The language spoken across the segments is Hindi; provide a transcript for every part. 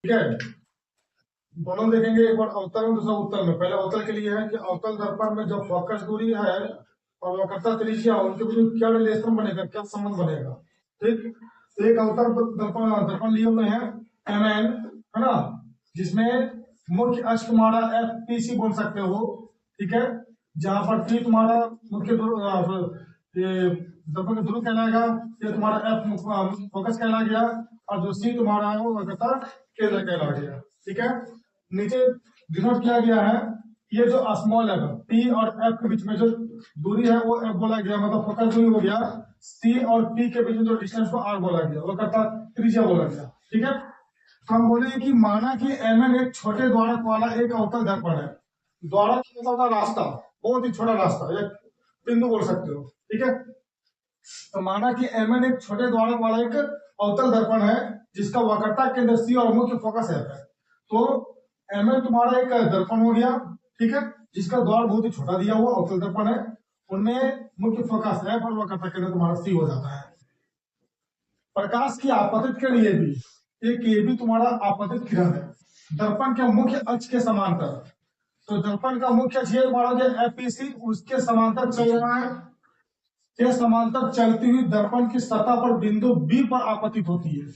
ठीक है। दोनों देखेंगे, एक बार अवतल में दूसरा उत्तल में। पहले अवतल के लिए है कि अवतल दर्पण में जो फोकस दूरी है और वक्रता त्रिज्या उनके बीच में क्या रिलेशन बनेगा, क्या संबंध बनेगा। ठीक, तो एक अवतल दर्पण दर्पण लिए हुए हैं MN, है ना, जिसमें मुख्य अक्ष तुम्हारा FPC बोल सकते हो। ठीक है, जहां पर P तुम्हारा मुख्य ये दर्पण का ध्रुव कहलाएगा, ये तुम्हारा F फोकस कहला गया, और जो C तुम्हारा है वो वक्रता केंद्र कहला गया। ठीक है, नीचे डिनोट किया गया है, ये जो स्मॉल है P और F के बीच में जो दूरी है वो F बोला गया, मतलब फोकस दूरी हो गया। C और P के बीच में जो डिस्टेंस को R बोला गया, वो करता त्रिज्या बोला गया। ठीक है, हम बोले कि माना कि MN एक छोटे द्वारक वाला एक अवतल दर्पण है। द्वारक मतलब रास्ता, बहुत ही छोटा रास्ता, एक बिंदु बोल सकते हो। ठीक है, तो माना कि MN एक छोटे द्वारक वाला एक अवतल दर्पण है जिसका वक्रता केंद्र C और मुख्य फोकस F है। तो MN तुम्हारा एक दर्पण हो गया, ठीक है, जिसका द्वार बहुत ही छोटा दिया हुआ अवतल दर्पण है, उनमें मुख्य फोकस F और वक्रता केंद्र तुम्हारा C हो जाता है। प्रकाश की आपतित किरण ये भी तुम्हारा आपतित किरण है दर्पण के मुख्य अक्ष के समांतर। तो दर्पण का मुख्य अक्ष ये FPC, उसके समांतर चल रहा है। ये समांतर चलती हुई दर्पण की सतह पर बिंदु B पर आपतित होती है।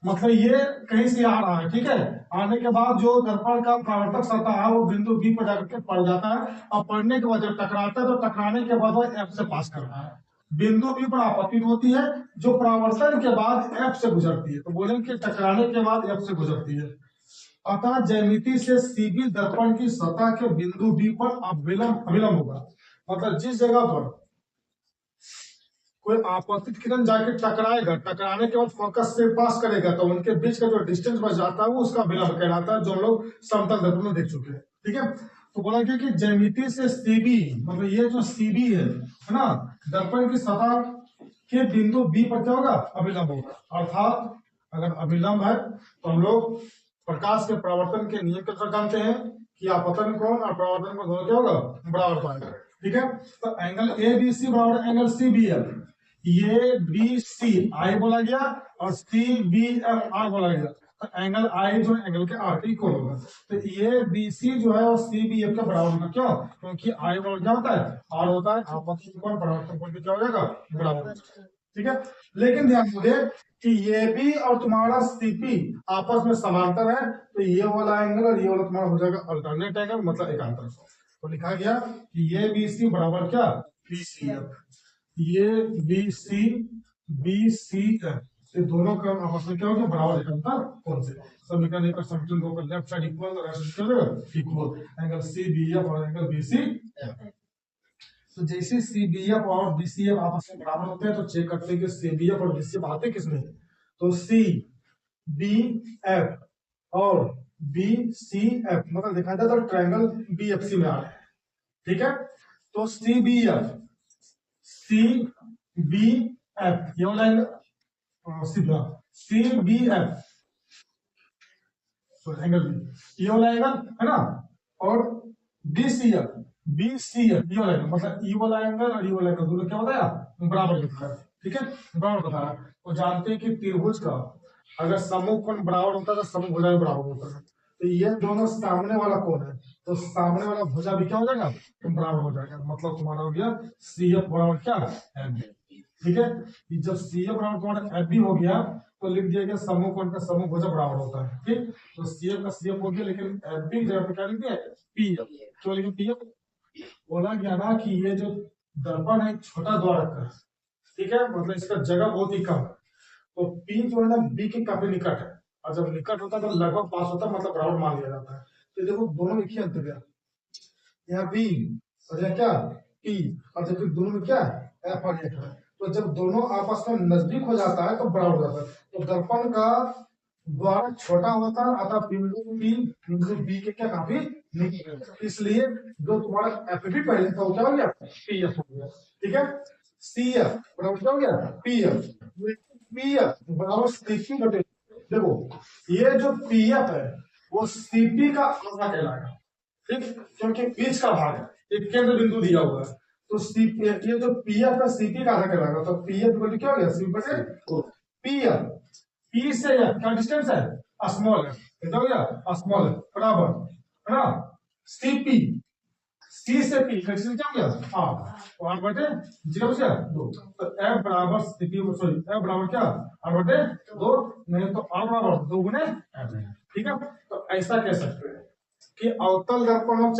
मतलब ये कहीं से आ रहा है, ठीक है, आने के बाद जो दर्पण का परावर्तक सतह है वो बिंदु B पर जाकर के पड़ जाता है, और पड़ने के बाद जब टकराता है तो टकराने के बाद वो F से पास कर रहा है। बिंदु B पर आपतित होती है जो परावर्तन के बाद F से गुजरती है। तो बोलेंगे कि टकराने के बाद F से गुजरती है। अतः ज्यामिति से CB दर्पण की सतह के बिंदु B पर अभिलंब होगा। मतलब जिस जगह पर कोई आपतित किरण जाके टकराएगा, टकराने के बाद फोकस से पास करेगा, तो उनके बीच का जो डिस्टेंस बच जाता है वो उसका विलंब कहलाता है, जो हम लोग समतल दर्पण में देख चुके हैं। ठीक है, तो बोला गया कि ज्यामिति से CB, मतलब ये जो CB है ना, दर्पण की सतह के बिंदु B पर क्या होगा, अभिलंब होगा। अर्थात अगर अभिलंब है तो हम लोग प्रकाश के परावर्तन के नियम के अनुसार जानते हैं कि आपतन कोण और परावर्तन कोण दोनों क्या होगा, बराबर पाएगा। ठीक है, तो एंगल ABC बराबर एंगल CBL, ये BC I बोला गया और CBF R बोला गया। तो एंगल I जो एंगल के R के इक्वल होगा। तो ये BC जो है वो CBF के बराबर होगा। क्यों? क्योंकि I बराबर क्या होता है, R होता है, आपतन कोण परावर्तन कोण क्या हो जाएगा, बराबर। ठीक है, लेकिन ध्यान दीजिए कि ये भी और तुम्हारा CP आपस में समांतर है, तो ये वाला एंगल और ये वाला तुम्हारा हो जाएगा अल्टरनेट एंगल, मतलब एकांतर। तो लिखा गया कि ये BC बराबर क्या, BCF, ये BC BCF, ये दोनों का आपस में क्या होगा, बराबर एकांतर कोण से। समीकरण एक समीकरण दो का लेफ्ट साइड इक्वल और राइट साइड क्या होगा, इक्वल, एंगल CBF और एंगल BCF। तो जैसे CBF और BCF आपस में बराबर होते हैं तो चेक करते हैं कि CBF और BCF आते किसमें। तो CBF और BCF मतलब देखा जाए तो ट्रायंगल BFC में आ रहे हैं। ठीक है, तो CBF CBF ये वाला CBF एंगल B ये वाला एंगल है ना, और BCF BCF ये वाला एंगल, मतलब ये वाला एंगल और ये वाला एंगल दोनों क्या बताया, बराबर लिखा है। ठीक है, बराबर बताया। तो जानते हैं कि त्रिभुज का अगर समूह कोण बराबर होता है तो समूह भुजा भी बराबर होता है। तो ये दोनों सामने वाला कोण है, तो सामने वाला भुजा भी क्या हो जाएगा, बराबर हो जाएगा। मतलब तुम्हारा हो गया CF बराबर क्या, FB। ठीक है, जब CF बराबर तुम्हारा FB हो गया तो लिख दिया गया समूह कोण का समूह भुजा बराबर होता है। ठीक, तो CF का CF हो गया, लेकिन FB की जगह पे क्या लिख दिया, PF। क्यों लिखे PF, बोला गया ना कि ये जो दर्पण है छोटा द्वारक है, ठीक है, मतलब इसका जगह बहुत ही कम है। तो P जो है ना B के काफी निकट है, और जब निकट होता है तो लगभग पास होता है, मतलब बराबर मान लिया जाता है। तो देखो दोनों एक ही अंतर है, यहाँ B और यहाँ क्या P, और जबकि दोनों में क्या है F और F है। तो जब दोनों आपस में नजदीक हो जाता है तो बराबर हो जाता है। तो दर्पण का द्वारक छोटा होता है, अतः बिंदु B के क्या काफी निकट, इसलिए जो तुम्हारा FB पहले था वो क्या हो गया, PF हो गया। ठीक है, CF बराबर क्या हो गया, PF। PF बराबर CP बटे, देखो ये जो PF है वो CP का आधा कहलाएगा। ठीक, क्योंकि बीच का भाग है, एक केंद्र बिंदु दिया हुआ है, तो CP ये जो PF है CP का आधा कहलाएगा। तो PF बटे क्या हो गया, CP बटे PF। P से F क्या डिस्टेंस है, स्मॉल है, क्या हो गया स्मॉल बराबर है ना सीपी सी से पी क्या हो गया आर तो आर बटे जी का बचा 2 तो एफ बराबर सीपी सॉरी एफ बराबर क्या आर बटे 2 नहीं तो आर बराबर 2 गुने एफ ठीक है तो ऐसा कह सकते हैं कि अवतल दर्पणों